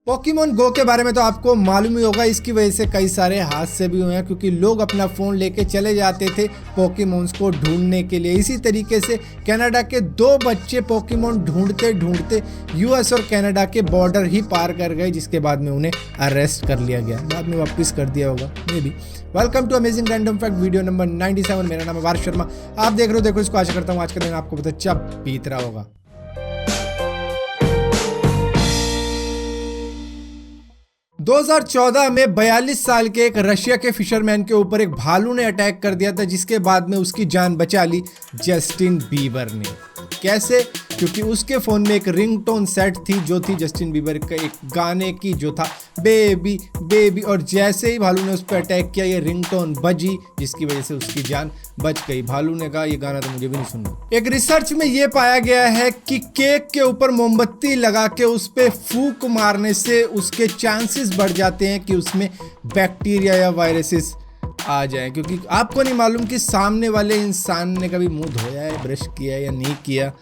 Pokemon गो के बारे में तो आपको मालूम ही होगा। इसकी वजह से कई सारे हादसे भी हुए हैं क्योंकि लोग अपना फ़ोन लेके चले जाते थे पोकेमॉन्स को ढूंढने के लिए। इसी तरीके से कनाडा के 2 बच्चे पोकेमॉन ढूंढते ढूंढते यूएस और कनाडा के बॉर्डर ही पार कर गए, जिसके बाद में उन्हें अरेस्ट कर लिया गया, बाद में वापस कर दिया होगा maybe. Welcome to amazing random fact video number 97। मेरा नाम है वार्ष शर्मा, आप देख रहे हो देखो इसको। आशा करता हूँ आज का दिन आपको बहुत अच्छा बीत रहा होगा। 2014 में 42 साल के एक रशिया के फिशरमैन के ऊपर एक भालू ने अटैक कर दिया था, जिसके बाद में उसकी जान बचा ली जस्टिन बीबर ने। कैसे? क्योंकि उसके फ़ोन में एक रिंगटोन सेट थी जो थी जस्टिन बीबर के एक गाने की, जो था बेबी बेबी, और जैसे ही भालू ने उस पर अटैक किया ये रिंगटोन बजी, जिसकी वजह से उसकी जान बच गई। भालू ने कहा ये गाना तो मुझे भी नहीं सुनना। एक रिसर्च में ये पाया गया है कि केक के ऊपर मोमबत्ती लगा के उस पर फूंक मारने से उसके चांसेस बढ़ जाते हैं कि उसमें बैक्टीरिया या वायरसेस आ जाए, क्योंकि आपको नहीं मालूम कि सामने वाले इंसान ने कभी मुंह धोया है, ब्रश किया या नहीं किया,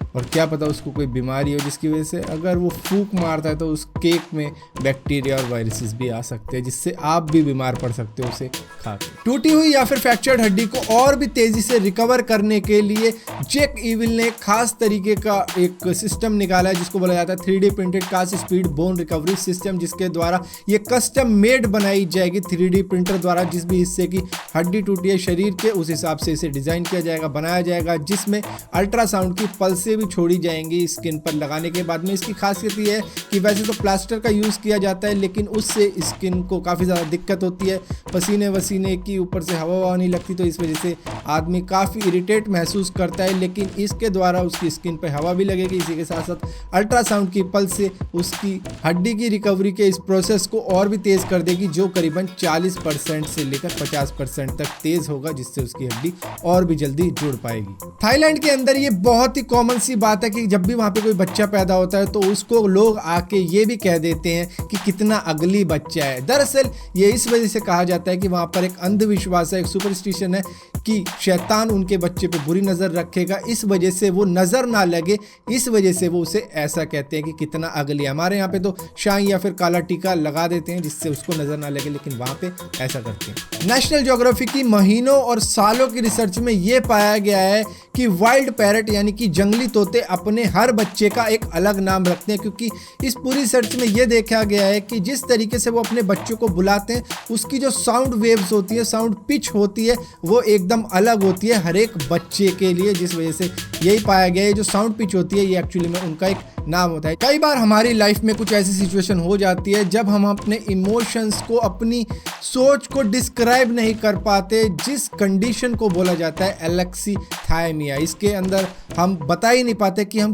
और क्या पता उसको कोई बीमारी हो जिसकी वजह से अगर वो फूंक मारता है तो उस केक में बैक्टीरिया और वायरसेस भी आ सकते हैं, जिससे आप भी बीमार पड़ सकते हो उसे खा के। टूटी हुई या फिर फ्रैक्चर्ड हड्डी को और भी तेजी से रिकवर करने के लिए जैक ईविल ने खास तरीके का एक सिस्टम निकाला है जिसको बोला जाता है 3D printed cast speed bone recovery system, जिसके द्वारा ये कस्टम मेड बनाई जाएगी 3D प्रिंटर द्वारा। जिस भी हिस्से की हड्डी टूटी है शरीर के, उस हिसाब से इसे डिजाइन किया जाएगा, बनाया जाएगा, जिसमें अल्ट्रासाउंड की पल्सें भी छोड़ी जाएंगी स्किन पर लगाने के बाद में। इसकी खासियत ये है कि वैसे तो प्लास्टर का यूज़ किया जाता है, लेकिन उससे स्किन को काफ़ी ज़्यादा दिक्कत होती है, पसीने वसीने की, ऊपर से हवा नहीं लगती, तो इस वजह से आदमी काफ़ी इरिटेट महसूस करता है। लेकिन इसके द्वारा उसकी स्किन पर हवा भी लगेगी, इसी के साथ साथ अल्ट्रासाउंड की पल्स से उसकी हड्डी की रिकवरी के इस प्रोसेस को और भी तेज़ कर देगी, जो करीबन 40% से लेकर 50% तक तेज़ होगा, जिससे उसकी हड्डी और भी जल्दी जुड़ पाएगी। थाईलैंड के अंदर ये बहुत ही कॉमन सी बात है कि जब भी वहाँ पे कोई बच्चा पैदा होता है तो उसको लोग आके ये भी कह देते हैं कि कितना अगली बच्चा है। दरअसल ये इस वजह से कहा जाता है कि वहाँ पर एक अंधविश्वास है, एक सुपरस्टिशन है कि शैतान उनके बच्चे पे बुरी नज़र रखेगा, इस वजह से वो नज़र ना लगे, इस वजह से वो उसे ऐसा कहते हैं कि कितना अगली है। हमारे यहाँ पे तो शाही या फिर काला टीका लगा देते हैं जिससे उसको नज़र ना लगे, लेकिन वहाँ पे ऐसा करते हैं। नेशनल ज्योग्राफी की महीनों और सालों की रिसर्च में ये पाया गया है कि वाइल्ड पैरट यानी कि जंगली तोते अपने हर बच्चे का एक अलग नाम रखते हैं, क्योंकि इस पूरी रिसर्च में ये देखा गया है कि जिस तरीके से वो अपने बच्चों को बुलाते हैं उसकी जो साउंड वेव्स होती है, साउंड पिच होती है, वो एकदम अलग होती है हर एक बच्चे के लिए, जिस वजह से यही पाया गया है जो साउंड पिच होती है ये एक्चुअली में उनका एक नाम होता है। कई बार हमारी लाइफ में कुछ ऐसी सिचुएशन हो जाती है जब हम अपने इमोशंस को, अपनी सोच को डिस्क्राइब नहीं कर पाते, जिस कंडीशन को बोला जाता है एलेक्सीथायमिया। इसके अंदर हम बता ही नहीं पाते कि हम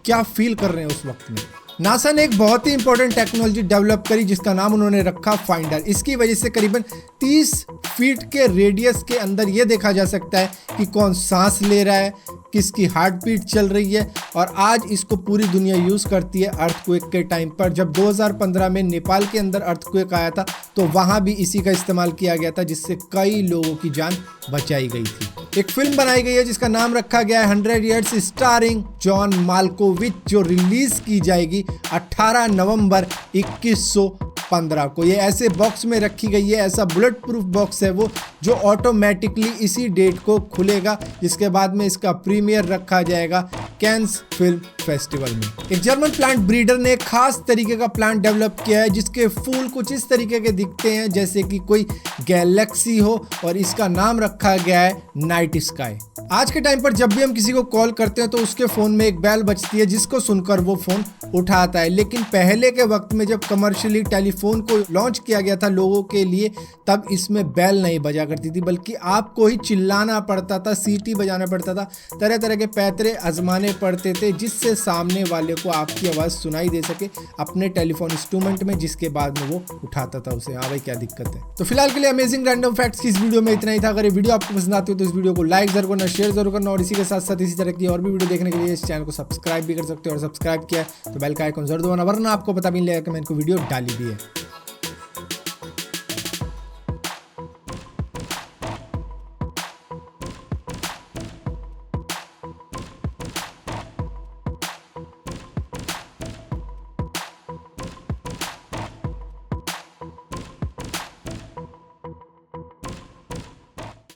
क्या फील कर रहे हैं उस वक्त में। नासा ने एक बहुत ही इंपॉर्टेंट टेक्नोलॉजी डेवलप करी जिसका नाम उन्होंने रखा फाइंडर। इसकी वजह से करीबन 30 फीट के रेडियस के अंदर यह देखा जा सकता है कि कौन सांस ले रहा है, किसकी हार्ट बीट चल रही है, और आज इसको पूरी दुनिया यूज़ करती है अर्थक्वेक के टाइम पर। जब 2015 में नेपाल के अंदर अर्थक्वेक आया था तो वहाँ भी इसी का इस्तेमाल किया गया था, जिससे कई लोगों की जान बचाई गई थी। एक फिल्म बनाई गई है जिसका नाम रखा गया है 100 ईयर्स स्टारिंग जॉन माल्कोविच, जो रिलीज की जाएगी 18 नवंबर 2115 को। ये ऐसे बॉक्स में रखी गई है, ऐसा बुलेट प्रूफ बॉक्स है वो, जो ऑटोमेटिकली इसी डेट को खुलेगा, जिसके बाद में इसका प्रीमियर रखा जाएगा कैंस फिल्म फेस्टिवल में। एक जर्मन प्लांट ब्रीडर ने एक खास तरीके का प्लांट डेवलप किया है जिसके फूल कुछ इस तरीके के दिखते हैं जैसे कि कोई गैलेक्सी हो, और इसका नाम रखा गया है नाइट स्काई। आज के टाइम पर जब भी हम किसी को कॉल करते हैं तो उसके फ़ोन में एक बेल बजती है जिसको सुनकर वो फ़ोन उठाता है। लेकिन पहले के वक्त में जब कमर्शियली टेलीफोन को लॉन्च किया गया था लोगों के लिए, तब इसमें बेल नहीं बजा करती थी, बल्कि आपको ही चिल्लाना पड़ता था, सीटी बजाना पड़ता था, तरह तरह के पैतरे आजमाने पड़ते थे, जिससे सामने वाले को आपकी आवाज़ सुनाई दे सके अपने टेलीफोन इंस्ट्रूमेंट में, जिसके बाद में वो उठाता था उसे। हाँ भाई क्या दिक्कत है। तो फिलहाल के लिए अमेजिंग रैंडम फैक्ट्स की इस वीडियो में इतना ही था। अगर ये वीडियो आपको पसंद आती हो तो इस वीडियो को लाइक जरूर करना, शेयर जरूर करना, और इसी के साथ साथ इसी तरह की और भी वीडियो देखने के लिए इस चैनल को सब्सक्राइब भी कर सकते हो, और सब्सक्राइब किया तो बेल का आइकन जरूर दबाना, वरना आपको पता भी नहीं लगेगा कि मैंने कोई वीडियो डाली भी है।